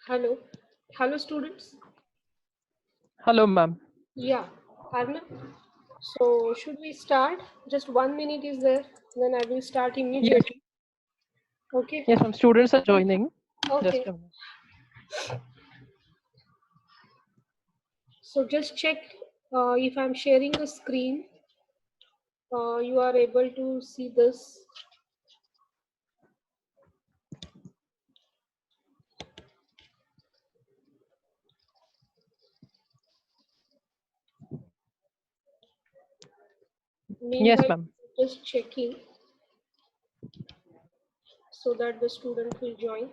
Hello. Hello, students. Hello, ma'am. Yeah, Arna. So, should we start? Just 1 minute is there, then I will start Yes, immediately. Okay. yes, ma'am. Students are joining. Just Okay. a minute. So, just check if I'm sharing the screen. You are able to see this. Yes, Meanwhile, ma'am. just checking so that the student will join.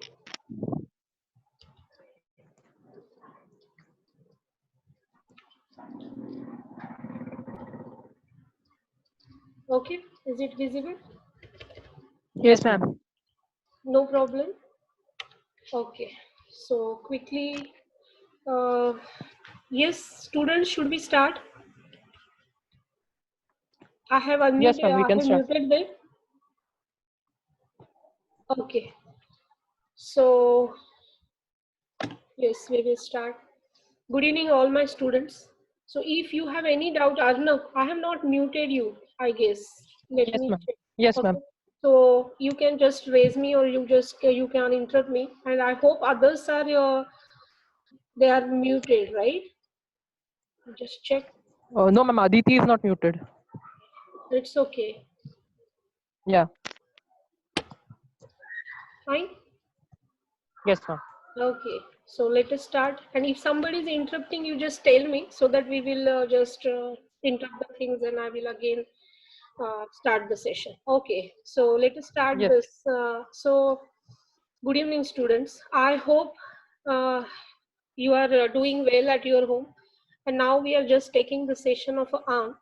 Okay. Is it visible? Yes, ma'am. No problem. Okay. So, quickly. Uh, yes, students, should we start? I have Yes, unmuted. ma'am. We I can have start. muted them. Okay. So yes, we will start. Good evening, all my students. So if you have any doubt, Arnav, I have not muted you, I guess. Let Yes, me ma'am. check. Yes, Okay. ma'am. So you can just raise me, or you can interrupt me. And I hope others are they are muted, right? Just check. No, ma'am. Aditi is not muted. It's okay. Yeah. Fine. Yes, ma'am. Okay, so let us start. And if somebody is interrupting, you just tell me so that we will just interrupt the things and I will again start the session. Okay, so let us start Yes. this. Good evening, students. I hope uh, you are doing well at your home. And now we are just taking the session of ARM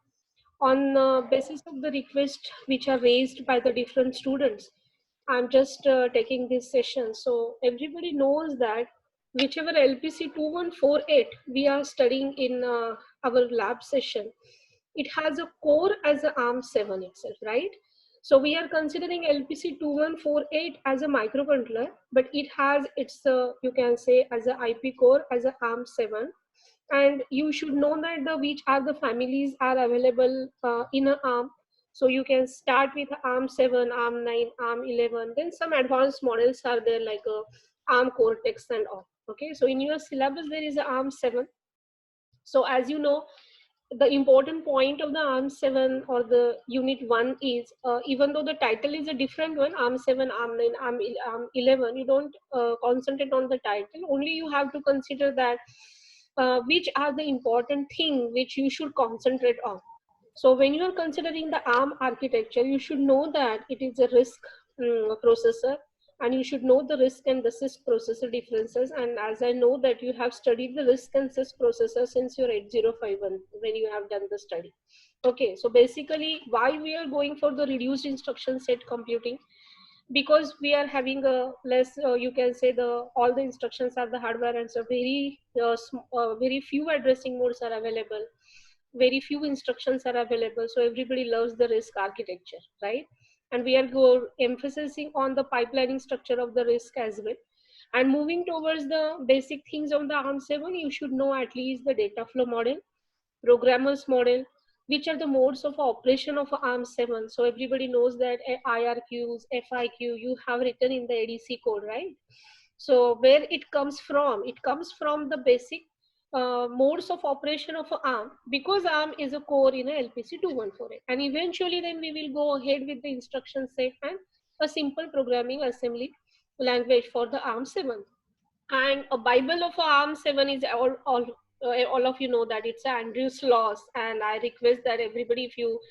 on the basis of the request which are raised by the different students. I'm just taking this session. So everybody knows that whichever LPC 2148 we are studying in our lab session, it has a core as a ARM7 itself, right? So we are considering LPC 2148 as a microcontroller, but it has its, you can say, as a IP core as a ARM7. And you should know that the which are the families are available in a ARM. So you can start with ARM7, ARM9, ARM11. Then some advanced models are there like ARM Cortex and all. Okay, so in your syllabus there is a ARM7. So as you know, the important point of the ARM7 or the Unit 1 is even though the title is a different one, ARM7, ARM9, ARM11, you don't concentrate on the title. Only you have to consider that which are the important thing which you should concentrate on. So when you are considering the ARM architecture, you should know that it is a RISC processor, and you should know the RISC and the CISC processor differences. And as I know that you have studied the RISC and CISC processor since your 8051 when you have done the study. Okay, so basically why we are going for the reduced instruction set computing, because we are having a less you can say the all the instructions are the hardware, and so very few addressing modes are available, very few instructions are available, so everybody loves the RISC architecture, right? And we are emphasizing on the pipelining structure of the RISC as well. And moving towards the basic things of the ARM7, you should know at least the data flow model, programmers model, which are the modes of operation of ARM7. So everybody knows that IRQs, FIQ, you have written in the ADC code, right? So where it comes from? It comes from the basic modes of operation of ARM, because ARM is a core in a LPC 2148. And eventually then we will go ahead with the instruction set and a simple programming assembly language for the ARM7. And a Bible of ARM7 is all of you know that it's Andrew's laws. And I request that everybody, if you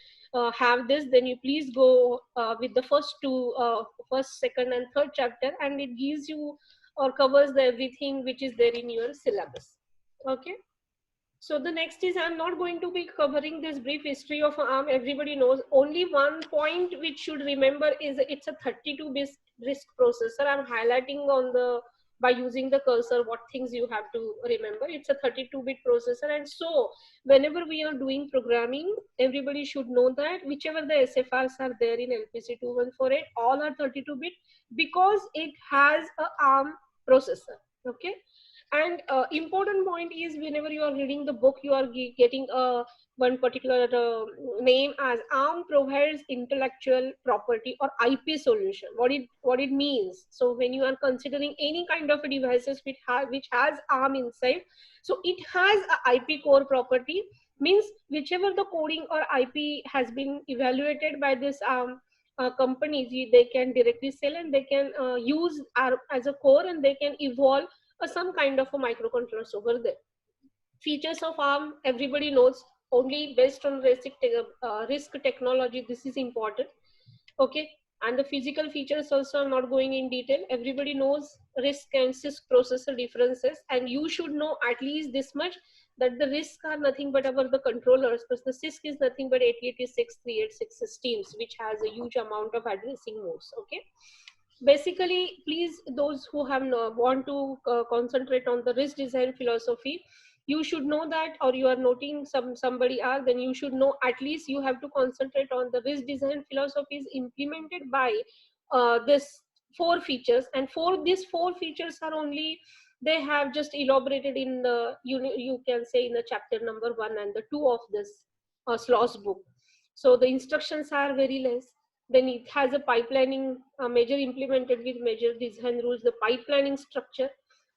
have this, then you please go with the first two, first, second, and third chapter, and it gives you or covers the everything which is there in your syllabus. Okay. So the next is, I'm not going to be covering this brief history of ARM. Everybody knows. Only one point which should remember is it's a 32-bit RISC processor. I'm highlighting on the by using the cursor what things you have to remember. It's a 32-bit processor, and so whenever we are doing programming, everybody should know that whichever the SFRs are there in LPC 2148, all are 32-bit because it has a ARM processor. Okay. And important point is, whenever you are reading the book, you are getting one particular name as ARM provides intellectual property or IP solution. What it means. So when you are considering any kind of devices which has ARM inside, so it has a IP core property, means whichever the coding or IP has been evaluated by this companies, they can directly sell, and they can use as a core, and they can evolve some kind of a microcontrollers over there. Features of ARM, everybody knows, only based on RISC technology. This is important. Okay, and the physical features also I'm not going in detail. Everybody knows RISC and CISC processor differences, and you should know at least this much, that the RISC are nothing but our the controllers, because the CISC is nothing but 8086 386 systems, which has a huge amount of addressing modes. Okay, basically, please, those who have want to concentrate on the risk design philosophy, you should know that, or you are noting somebody are, then you should know at least you have to concentrate on the risk design philosophies implemented by this four features. And for these four features are only, they have just elaborated in the, you can say, in the chapter number 1 and the 2 of this sloss book. So the instructions are very less. Then it has a pipelining measure implemented with major design rules, the pipelining structure,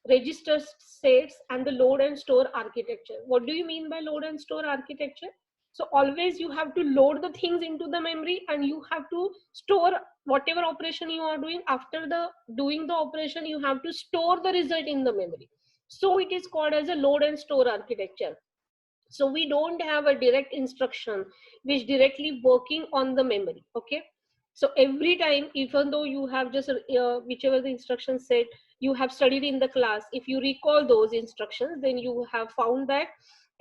register sets, and the load and store architecture. What do you mean by load and store architecture? So always you have to load the things into the memory, and you have to store whatever operation you are doing. After the doing the operation, you have to store the result in the memory. So it is called as a load and store architecture. So we don't have a direct instruction which directly working on the memory. Okay, so every time, even though you have just whichever the instruction set you have studied in the class, if you recall those instructions, then you have found that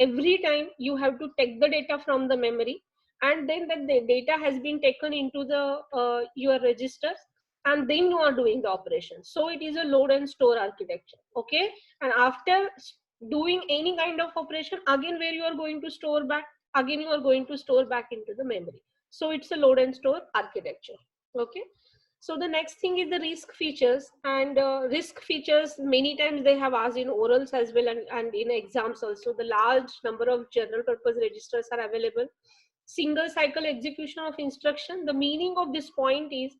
every time you have to take the data from the memory, and then that the data has been taken into the your registers, and then you are doing the operation. So it is a load and store architecture. Okay, and after doing any kind of operation, again where you are going to store back, again you are going to store back into the memory. So it's a load and store architecture. Okay, so the next thing is the RISC features. And RISC features, many times they have asked in orals as well, and in exams also. The large number of general purpose registers are available. Single cycle execution of instruction. The meaning of this point is,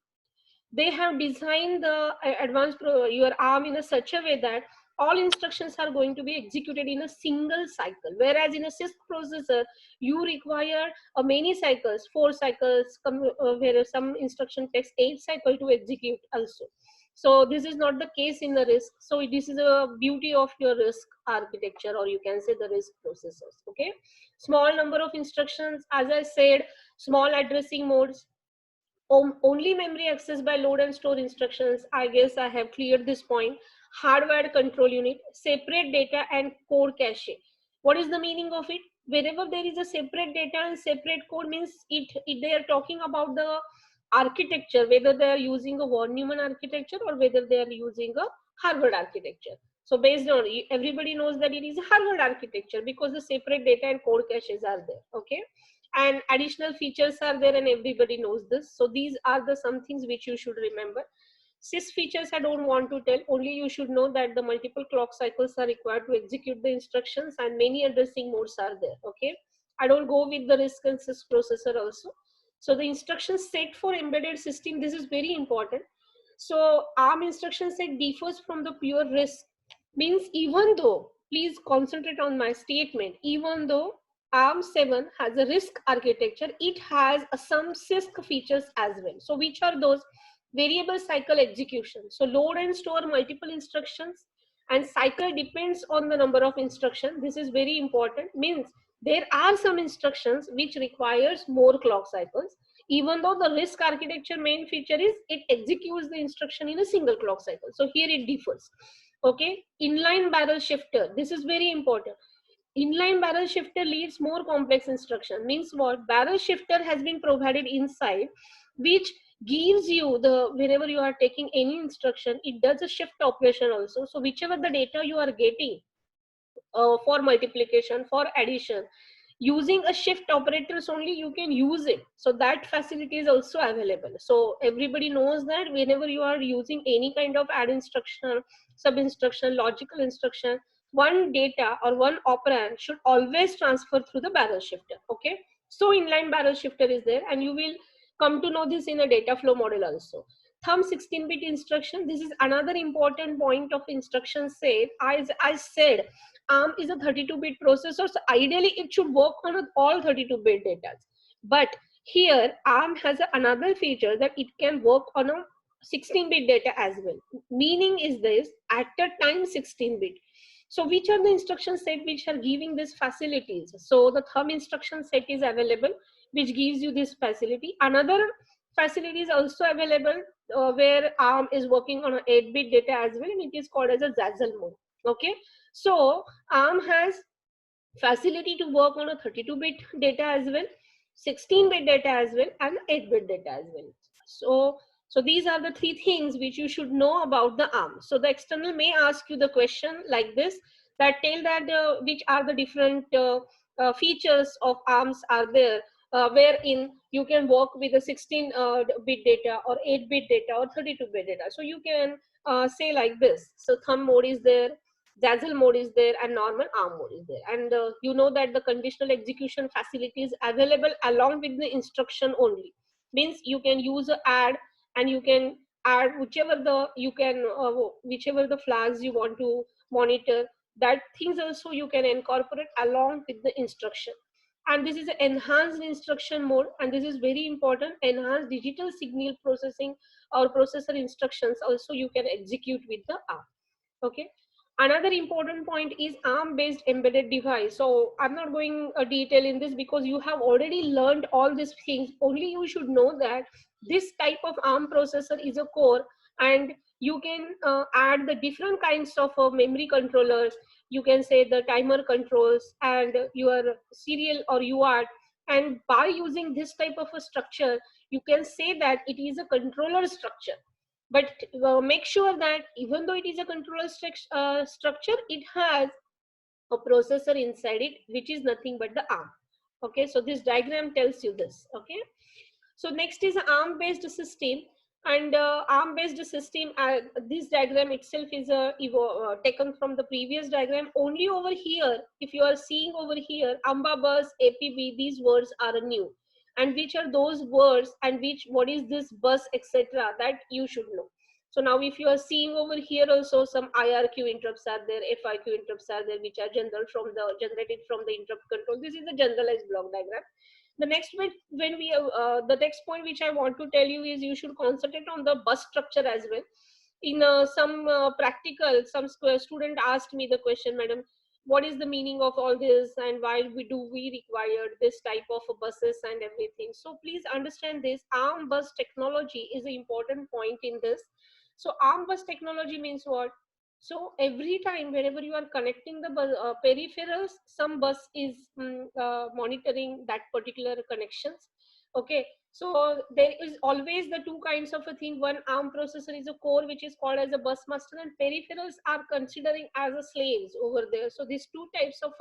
they have designed the your ARM in a such a way that all instructions are going to be executed in a single cycle, whereas in a CISC processor you require many cycles, 4 cycles, where some instruction takes 8 cycles to execute also. So this is not the case in the RISC. So this is a beauty of your RISC architecture, or you can say the RISC processors. Okay, small number of instructions, as I said, small addressing modes, only memory access by load and store instructions. I guess I have cleared this point. Hardwired control unit, separate data and code cache. What is the meaning of it? Wherever there is a separate data and separate code, means they are talking about the architecture, whether they are using a von Neumann architecture or whether they are using a Harvard architecture. So based on, everybody knows that it is a Harvard architecture because the separate data and code caches are there. Okay, and additional features are there, and everybody knows this. So these are the some things which you should remember. CISC features I don't want to tell, only you should know that the multiple clock cycles are required to execute the instructions, and many addressing modes are there. Okay, I don't go with the RISC and CISC processor also. So the instruction set for embedded system, this is very important. So ARM instruction set differs from the pure RISC, means even though, please concentrate on my statement, even though ARM7 has a RISC architecture, it has some CISC features as well. So which are those? Variable cycle execution. So load and store multiple instructions, and cycle depends on the number of instructions. This is very important. Means there are some instructions which requires more clock cycles, even though the RISC architecture main feature is it executes the instruction in a single clock cycle. So here it differs. Okay, inline barrel shifter. This is very important. Inline barrel shifter leads more complex instruction. Means what? Barrel shifter has been provided inside, which gives you the, whenever you are taking any instruction, it does a shift operation also. So whichever the data you are getting for multiplication, for addition, using a shift operators only you can use it. So that facility is also available. So everybody knows that whenever you are using any kind of add instruction, sub instruction, logical instruction, one data or one operand should always transfer through the barrel shifter. Okay, so inline barrel shifter is there, and you will come to know this in a data flow model also. Thumb 16-bit instruction, this is another important point of instruction set. As I said, ARM is a 32-bit processor, so ideally it should work on all 32-bit data. But here ARM has another feature that it can work on a 16-bit data as well. Meaning is this, at a time 16-bit. So which are the instruction set which are giving these facilities? So the thumb instruction set is available, which gives you this facility. Another facility is also available where ARM is working on an 8-bit data as well, and it is called as a Zazzle mode. Okay, so ARM has facility to work on a 32-bit data as well, 16-bit data as well, and 8-bit data as well. So these are the three things which you should know about the ARM. So the external may ask you the question like this, that tell that which are the different features of ARMs are there, wherein you can work with a 16-bit data or 8-bit data or 32-bit data. So you can say like this. So thumb mode is there, Zazzle mode is there, and normal ARM mode is there. And you know that the conditional execution facility is available along with the instruction only. Means you can use a add, and you can add whichever the flags you want to monitor. That things also you can incorporate along with the instruction. And this is an enhanced instruction mode, and this is very important. Enhanced digital signal processing or processor instructions also you can execute with the ARM. Okay, another important point is ARM based embedded device. So I'm not going detail in this because you have already learned all these things. Only you should know that this type of ARM processor is a core, and you can add the different kinds of memory controllers. You can say the timer controls and your serial or UART. And by using this type of a structure, you can say that it is a controller structure. But make sure that even though it is a controller structure, it has a processor inside it, which is nothing but the ARM. Okay, so this diagram tells you this. Okay, so next is ARM based system. And ARM based system, this diagram itself is taken from the previous diagram. Only over here, if you are seeing over here, AMBA bus, APB, these words are new. And which are those words, and what is this bus, etc., that you should know. So now if you are seeing over here also, some IRQ interrupts are there, FIQ interrupts are there, which are generated from the interrupt control. This is the generalized block diagram. The next bit, the next point which I want to tell you is you should concentrate on the bus structure as well. In some practical, some student asked me the question, madam, what is the meaning of all this, and why we require this type of buses and everything. So please understand this, ARM bus technology is an important point in this. So ARM bus technology means what? So every time whenever you are connecting the peripherals, some bus is monitoring that particular connections. Okay, so there is always the two kinds of a thing. One ARM processor is a core, which is called as a bus master, and peripherals are considering as a slaves over there. So these two types of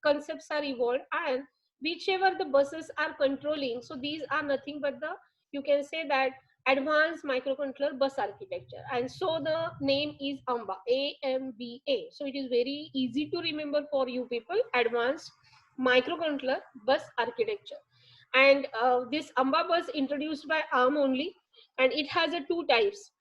concepts are evolved, and whichever the buses are controlling, so these are nothing but the, you can say that, advanced microcontroller bus architecture. And so the name is AMBA, AMBA. So it is very easy to remember for you people, advanced microcontroller bus architecture. And this AMBA bus introduced by ARM only, and it has a two types.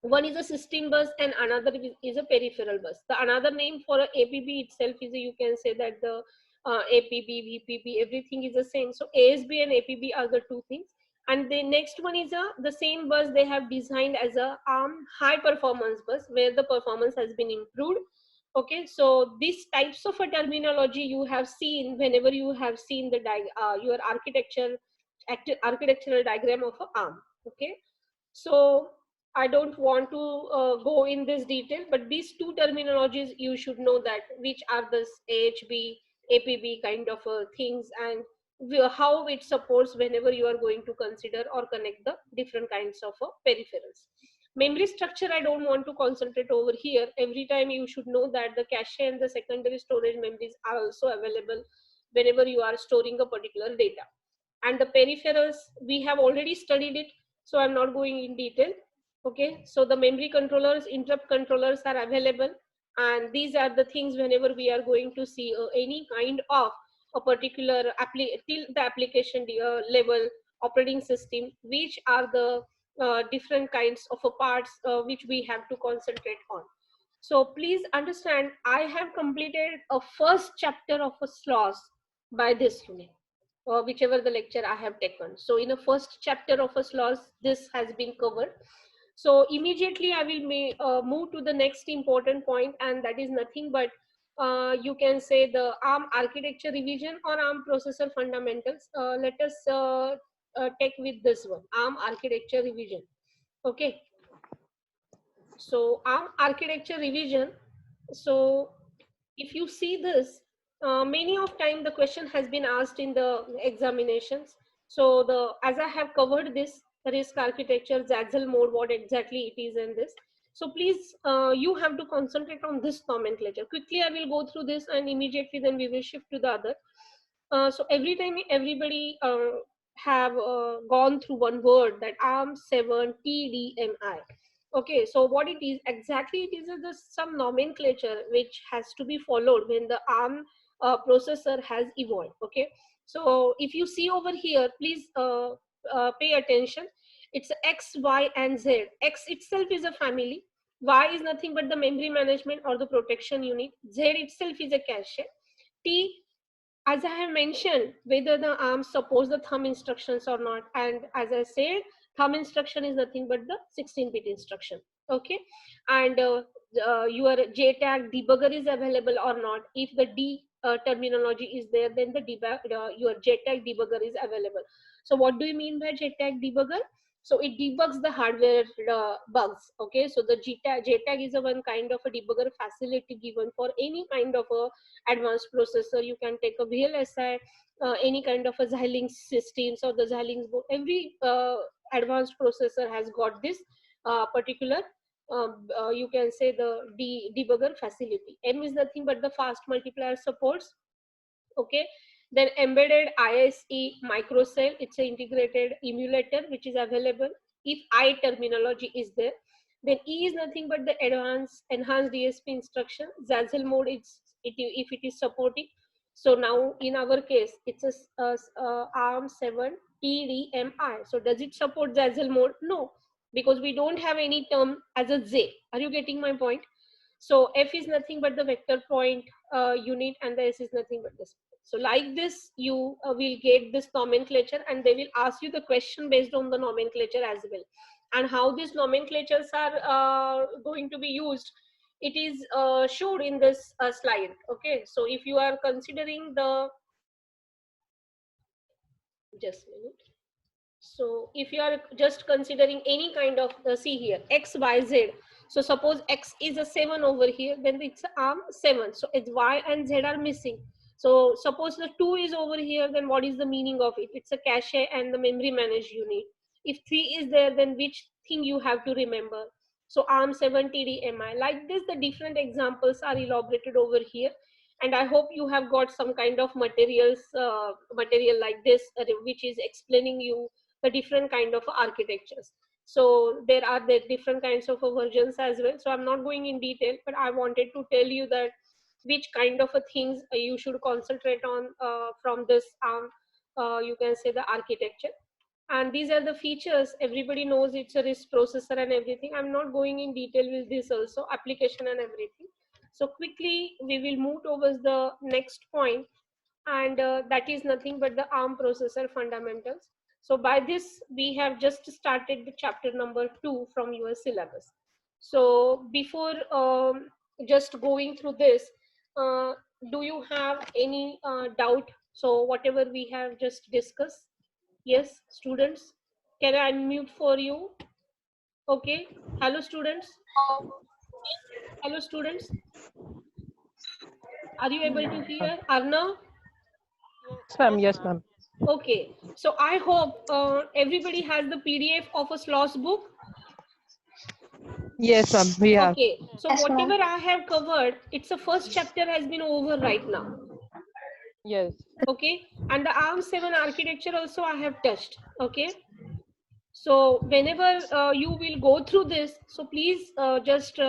One is a system bus and another is a peripheral bus. The another name for a APB itself is you can say that the APB, VPB, everything is the same. So ASB and APB are the two things. And the next one is the same bus they have designed as a ARM high performance bus, where the performance has been improved. Okay, so these types of a terminology you have seen whenever you have seen the your architectural diagram of a ARM. Okay, so I don't want to go in this detail, but these two terminologies you should know that which are this AHB, APB kind of things, and how it supports whenever you are going to consider or connect the different kinds of peripherals. Memory structure I don't want to concentrate over here. Every time you should know that the cache and the secondary storage memories are also available whenever you are storing a particular data. And the peripherals, we have already studied it, so I'm not going in detail. Okay, so the memory controllers, interrupt controllers are available, and these are the things whenever we are going to see any kind of a particular till the application level operating system, which are the different kinds of parts which we have to concentrate on. So please understand, I have completed a first chapter of a SLOS by this unit, or whichever the lecture I have taken. So in the first chapter of a SLOS, this has been covered. So immediately I will move to the next important point, and that is nothing but you can say the ARM architecture revision or ARM processor fundamentals. Let us take with this one, ARM architecture revision. Okay. So ARM architecture revision. So if you see this, many of time the question has been asked in the examinations. So as I have covered this RISC architecture, Zaxel mode, what exactly it is and this. So please, you have to concentrate on this nomenclature. Quickly, I will go through this and immediately then we will shift to the other. So every time everybody have gone through one word, that ARM7 TDMI. Okay, so what it is exactly, it is some nomenclature which has to be followed when the ARM processor has evolved. Okay, so if you see over here, please pay attention. It's X, Y, and Z. X itself is a family. Y is nothing but the memory management or the protection unit. Z itself is a cache. T, as I have mentioned, whether the ARM supports the thumb instructions or not. And as I said, thumb instruction is nothing but the 16-bit instruction. Okay, and your JTAG debugger is available or not. If the D terminology is there, then the your JTAG debugger is available. So what do you mean by JTAG debugger? So it debugs the hardware bugs. Okay, so the JTAG is a one kind of a debugger facility given for any kind of a advanced processor. You can take a VLSI, any kind of a Xilinx systems or the Xilinx board. Every advanced processor has got this particular you can say the debugger facility. M is nothing but the fast multiplier supports. Okay, then embedded ISE microcell, it's an integrated emulator which is available if I terminology is there. Then E is nothing but the enhanced DSP instruction. Zazzle mode, if it is supporting. So now in our case, it's a ARM7 TDMI. So does it support Zazzle mode? No, because we don't have any term as a Z. Are you getting my point? So F is nothing but the vector point unit, and the S is nothing but this. So like this, you will get this nomenclature, and they will ask you the question based on the nomenclature as well. And how these nomenclatures are going to be used, it is showed in this slide. Okay, so if you are considering the, just a minute. So if you are just considering any kind of see here X, Y, Z. So suppose X is a 7 over here, then it's ARM7. So it's Y and Z are missing. So suppose the 2 is over here, then what is the meaning of it? It's a cache and the memory managed unit. If 3 is there, then which thing you have to remember? So ARM7 TDMI. Like this, the different examples are elaborated over here. And I hope you have got some kind of material like this, which is explaining you the different kind of architectures. So there are the different kinds of versions as well. So I'm not going in detail, but I wanted to tell you that which kind of things you should concentrate on from this you can say the architecture. And these are the features. Everybody knows it's a RISC processor and everything. I'm not going in detail with this also, application and everything. So quickly we will move towards the next point, and that is nothing but the ARM processor fundamentals. So by this, we have just started the chapter number 2 from your syllabus. So before just going through this, uh, do you have any doubt? So whatever we have just discussed, yes, students, can I unmute for you? Okay, hello students. Hello students, are you able to hear? Arnav? Yes, ma'am. Yes, ma'am. Okay, so I hope everybody has the PDF of a SLOS book. Yes, ma'am. We have. Okay, so Yes, ma'am. whatever I have covered, it's the first chapter has been over right now. Yes. Okay, and the ARM7 architecture also I have touched. Okay, so whenever you will go through this, so please just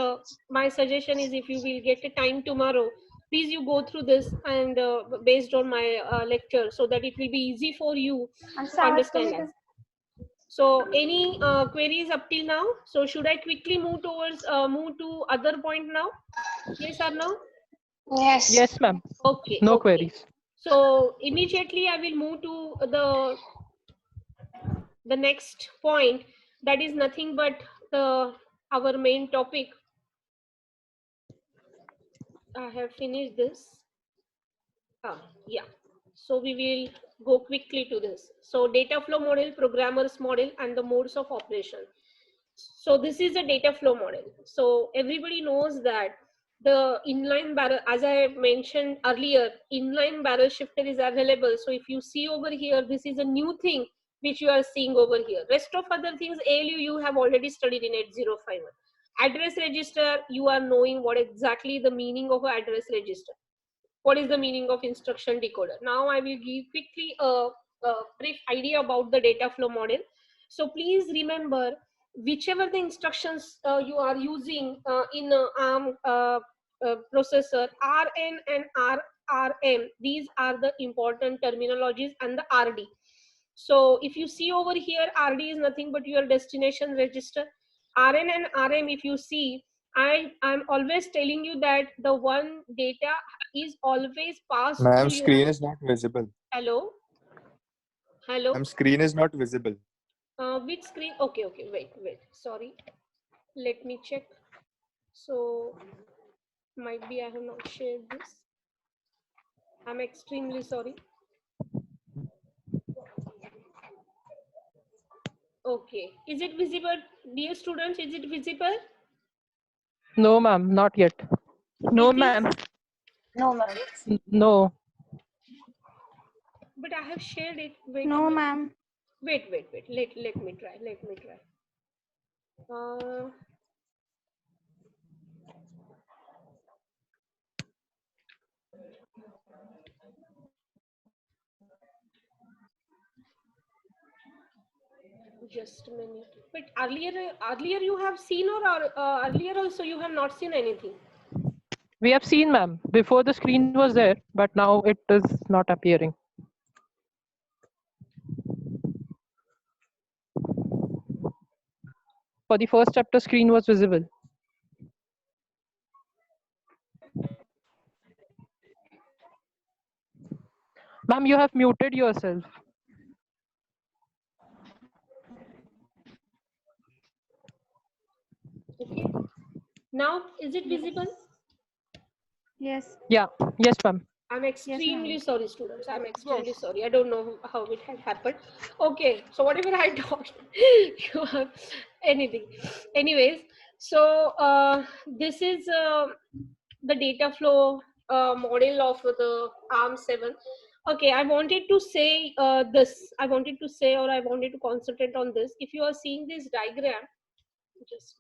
my suggestion is, if you will get a time tomorrow, please you go through this, and based on my lecture, so that it will be easy for you to understand that. So any queries up till now? So should I quickly move towards move to other point now? Yes or no? Yes. Yes, ma'am. Okay, No okay. queries. So immediately I will move to the next point, that is nothing but the our main topic. I have finished this. Yeah. So we will go quickly to this. So data flow model, programmer's model, and the modes of operation. So this is a data flow model. So everybody knows that the inline barrel, as I mentioned earlier, inline barrel shifter is available. So if you see over here, this is a new thing which you are seeing over here. Rest of other things, ALU, you have already studied in 8051. Address register, you are knowing what exactly the meaning of an address register. What is the meaning of instruction decoder? Now I will give quickly a brief idea about the data flow model. So please remember, whichever the instructions you are using in ARM processor, RN and RRM, these are the important terminologies, and the RD. So if you see over here, RD is nothing but your destination register. RN and RM, if you see, I'm always telling you that the one data is always passed Ma'am, through your. screen is not visible. Hello, hello. Ma'am, screen is not visible. Which screen? Okay, okay. Wait. Sorry. Let me check. So might be I have not shared this. I'm extremely sorry. Okay. Is it visible, dear students? Is it visible? No, ma'am. Not yet. No, It ma'am. is. No, ma'am. No. But I have shared it. Wait. No, ma'am. Wait. Let me try. Let me try. Uh, just a minute. But earlier you have seen, or earlier also you have not seen anything. We have seen, ma'am. Before the screen was there, but now it is not appearing. For the first chapter, screen was visible. Ma'am, you have muted yourself. Okay. Now is it visible? Yes. Yeah. Yes, ma'am. I'm Yes, ma'am. extremely sorry, students. I'm extremely sorry. I don't know how it had happened. Okay, so whatever I talked, you have anything. Anyways, so this is the data flow model of the ARM7. Okay, I wanted to say this. I wanted to say, or I wanted to concentrate on this. If you are seeing this diagram, just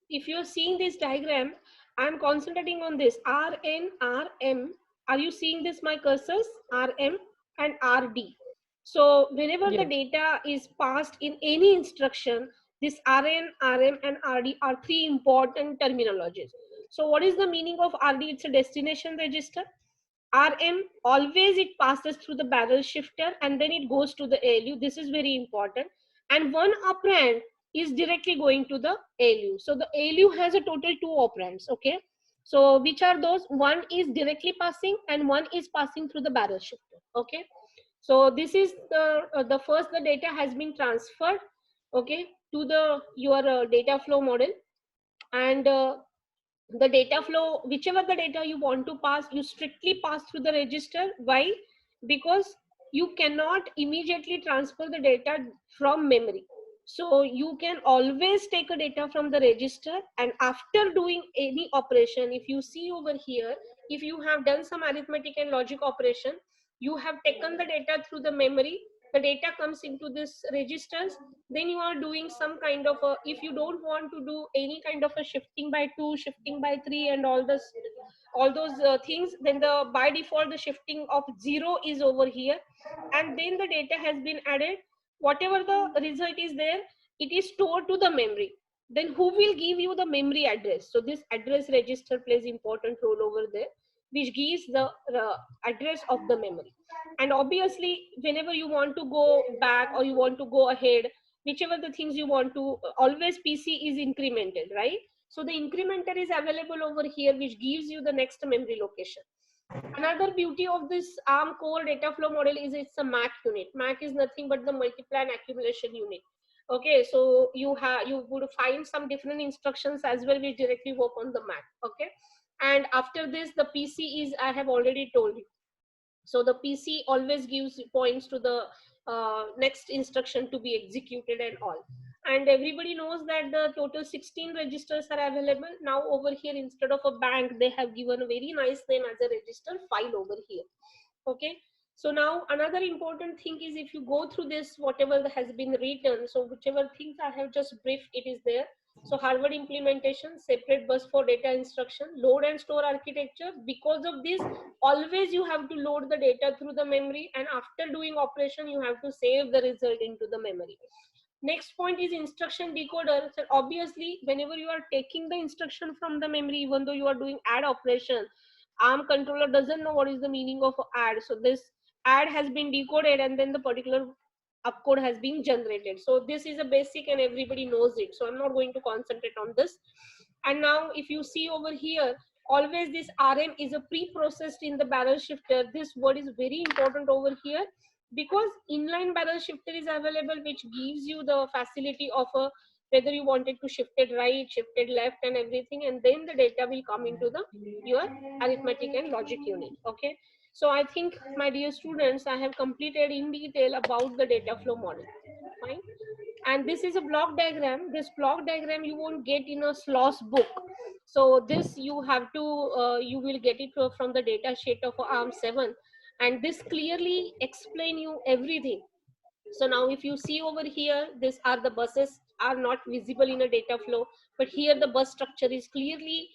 if you're seeing this diagram, I'm concentrating on this RN, RM. Are you seeing this, my cursors? RM and RD. So whenever the Yes. data is passed in any instruction, this RN, RM and RD are three important terminologies. So what is the meaning of RD? It's a destination register. RM, always it passes through the barrel shifter and then it goes to the ALU. This is very important. And one operand is directly going to the ALU. So the ALU has a total two operands. Okay. So which are those? One is directly passing and one is passing through the barrel shifter. Okay. So this is the first the data has been transferred. Okay, to the your data flow model, and the data flow, whichever the data you want to pass, you strictly pass through the register. Why? Because you cannot immediately transfer the data from memory. So you can always take a data from the register, and after doing any operation, if you see over here, if you have done some arithmetic and logic operation, you have taken the data through the memory, the data comes into this registers, then you are doing some kind of a, if you don't want to do any kind of a shifting by 2, shifting by 3 and all this all those things, then the by default the shifting of 0 is over here, and then the data has been added. Whatever the result is there, it is stored to the memory. Then who will give you the memory address? So this address register plays important role over there, which gives the address of the memory. And obviously whenever you want to go back or you want to go ahead, whichever the things you want to, always PC is incremented, right? So the incrementer is available over here, which gives you the next memory location. Another beauty of this ARM core data flow model is it's a MAC unit. MAC is nothing but the multiply and accumulation unit. Okay, so you would find some different instructions as well which directly work on the MAC. Okay, and after this the PC is, I have already told you. So the PC always gives points to the next instruction to be executed and all. And everybody knows that the total 16 registers are available. Now over here, instead of a bank, they have given a very nice name as a register file over here. Okay. So now another important thing is, if you go through this, whatever has been written, so whichever things I have just briefed, it is there. So Harvard implementation, separate bus for data instruction, load and store architecture. Because of this, always you have to load the data through the memory, and after doing operation, you have to save the result into the memory. Next point is instruction decoder. So obviously, whenever you are taking the instruction from the memory, even though you are doing add operation, ARM controller doesn't know what is the meaning of add. So this add has been decoded, and then the particular opcode has been generated. So this is a basic and everybody knows it. So I'm not going to concentrate on this. And now if you see over here, always this RM is a pre-processed in the barrel shifter. This word is very important over here, because inline barrel shifter is available, which gives you the facility of a, whether you wanted to shift it right, shifted left and everything, and then the data will come into the your arithmetic and logic unit. Okay, so I think, my dear students, I have completed in detail about the data flow model. Fine. And this is a block diagram. This block diagram you won't get in a SLOS book. So this you have to, you will get it from the data sheet of ARM7, and this clearly explain you everything. So now if you see over here, these are the buses are not visible in a data flow, but here the bus structure is clearly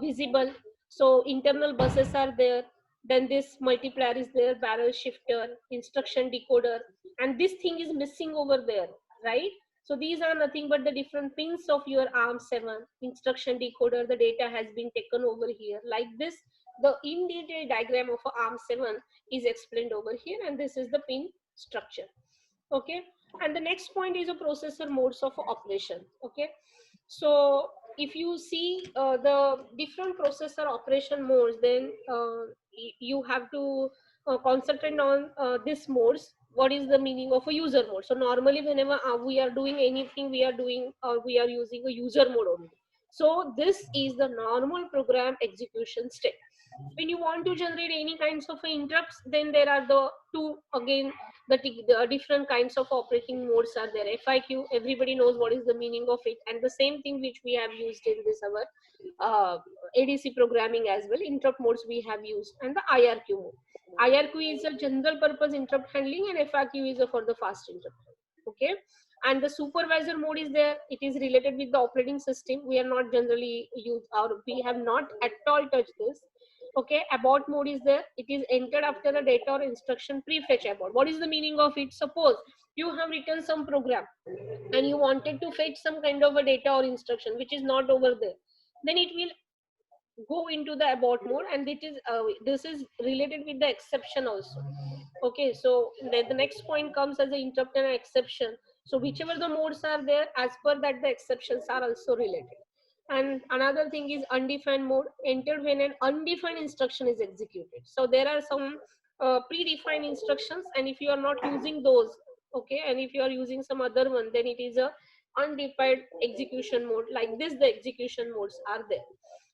visible. So internal buses are there, then this multiplier is there, barrel shifter, instruction decoder, and this thing is missing over there, right? So these are nothing but the different pins of your ARM7 instruction decoder. The data has been taken over here like this. The in detail diagram of ARM7 is explained over here, and this is the pin structure. Okay, and the next point is a processor modes of operation. Okay, so if you see the different processor operation modes, then you have to concentrate on this modes. What is the meaning of a user mode? So normally whenever we are doing anything, we are doing, we are using a user mode only. So this is the normal program execution step. When you want to generate any kinds of interrupts, then there are the two, again, the different kinds of operating modes are there. FIQ, everybody knows what is the meaning of it, and the same thing which we have used in this our ADC programming as well. Interrupt modes we have used, and the IRQ mode. IRQ is a general purpose interrupt handling, and FIQ is a for the fast interrupt. Okay, and the supervisor mode is there. It is related with the operating system. We are not generally used, or we have not at all touched this. Okay, abort mode is there. It is entered after a data or instruction prefetch abort. What is the meaning of it? Suppose you have written some program and you wanted to fetch some kind of a data or instruction which is not over there, then it will go into the abort mode, and it is this is related with the exception also. Okay, so the next point comes as an interrupt and an exception. So whichever the modes are there, as per that the exceptions are also related. And another thing is undefined mode, entered when an undefined instruction is executed. So there are some predefined instructions, and if you are not using those, okay, and if you are using some other one, then it is a undefined execution mode. Like this, the execution modes are there.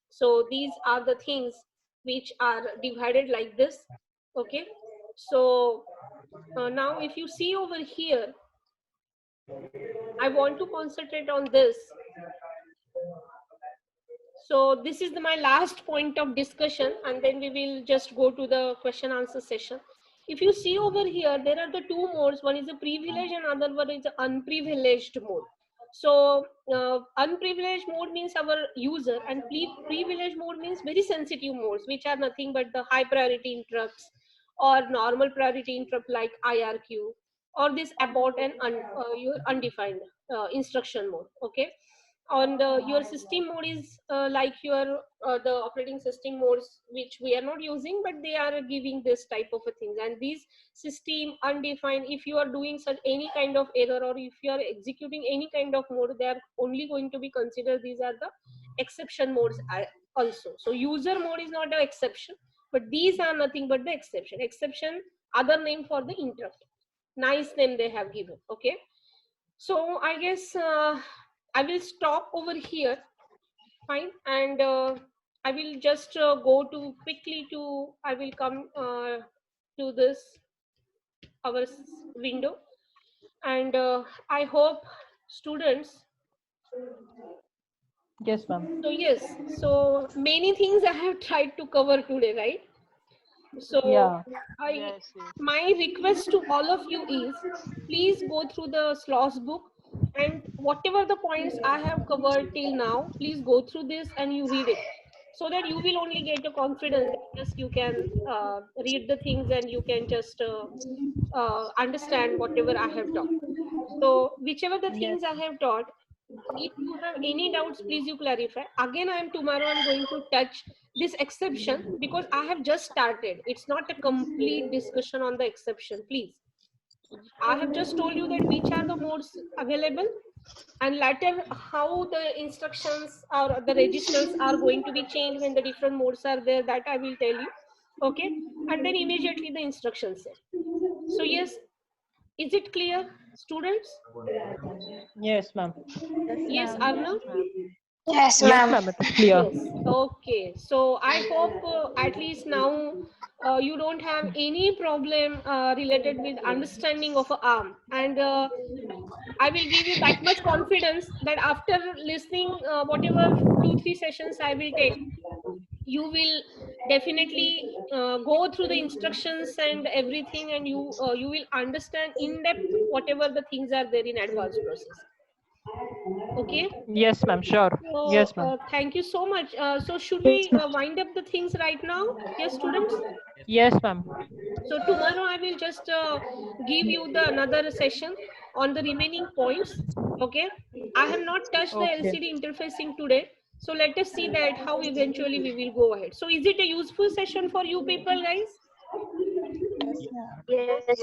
So these are the things which are divided like this. Okay, so now if you see over here, I want to concentrate on this. So this is my last point of discussion, and then we will just go to the question answer session. If you see over here, there are the two modes. One is a privileged and other one is an unprivileged mode. So unprivileged mode means our user, and privileged mode means very sensitive modes, which are nothing but the high priority interrupts or normal priority interrupt like IRQ, or this abort and your undefined instruction mode. Okay. On the your system mode is like your the operating system modes which we are not using, but they are giving this type of a thing. And these system undefined, if you are doing such any kind of error, or if you are executing any kind of mode, they are only going to be considered, these are the exception modes also. So user mode is not an exception, but these are nothing but the exception other name for the interrupt. Nice name they have given. Okay. So I guess I will stop over here. Fine. And I will just go to quickly to, I will come to this our window. And I hope students. Yes, ma'am. So yes, so many things I have tried to cover today, right? So Yeah. my request to all of you is, please go through the slots book, and whatever the points I have covered till now, please go through this and you read it, so that you will only get a confidence that yes, you can read the things and you can just understand whatever I have taught. So whichever the Yes. things I have taught, if you have any doubts, please you clarify. Again, tomorrow I'm going to touch this exception, because I have just started. It's not a complete discussion on the exception. Please, I have just told you that which are the modes available, and later how the instructions or the registers are going to be changed when the different modes are there, that I will tell you. Okay. And then immediately the instruction set. So yes, is it clear, students? Yes, ma'am. Yes, Arna? Yes, Yes, ma'am. ma'am. It is clear. Yes. Okay. So I hope at least now you don't have any problem related with understanding of a arm. And I will give you that much confidence that after listening whatever 2-3 sessions I will take, you will definitely go through the instructions and everything, and you will understand in depth whatever the things are there in advanced process. Okay. Yes, ma'am. Sure. So Yes, ma'am. thank you so much. So should we wind up the things right now? Yes, students? Yes, ma'am. So tomorrow I will just give you the another session on the remaining points. Okay. I have not touched the Okay. LCD interfacing today. So let us see that how eventually we will go ahead. So is it a useful session for you people, guys?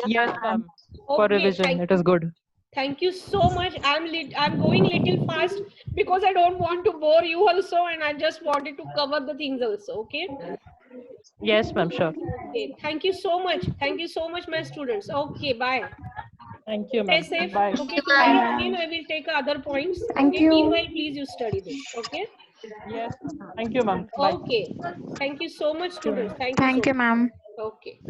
Yes, ma'am. For Okay. revision, it is good. Thank you so much. I'm going little fast because I don't want to bore you also, and I just wanted to cover the things also. Okay. Yes, ma'am. Sure. Okay. Thank you so much. Thank you so much, my students. Okay. Bye. Thank you, Stay ma'am. safe. Bye. Okay. Tomorrow again I will take other points. Thank Okay. you. Meanwhile, please you study this. Okay. Yes, ma'am. Thank you, ma'am. Bye. Okay. Thank you so much, Thank you, students. ma'am. Thank you so Thank you, much. ma'am. Okay.